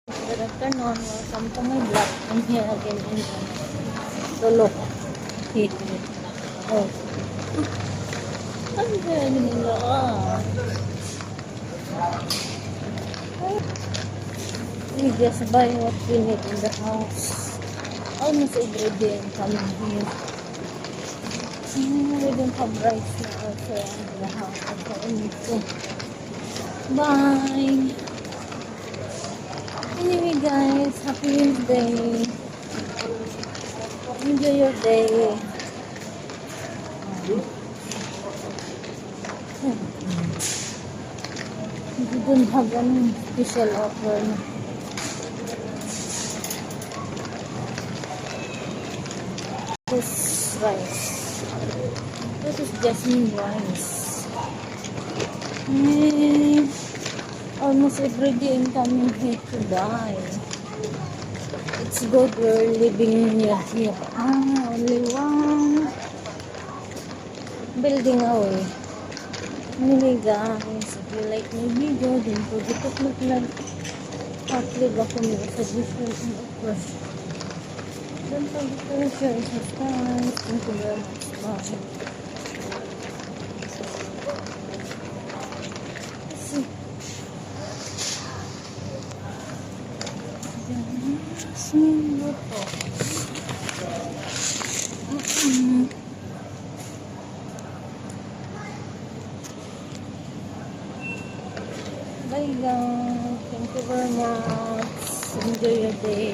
Good afternoon. Welcome to my vlog. I'm here again in Lolo. Oh, ang ganda nila. We just buy what we need in the house. Almost every day I'm coming here. We don't have rice na also in the house. So I need to buy. Anyway guys, happy Wednesday. Enjoy your day. We don't have any special offer. This rice. This is jasmine rice. Almost every day I'm coming here to buy. It's good we're living near here. Only one building away. Anyway guys, if you like my video, don't forget to click like, leave a comment, suggestion, and of course, don't forget to share and subscribe. Thank you very much. Bye. See. Bye guys. Thank you very much. Enjoy your day.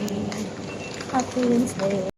Happy Wednesday.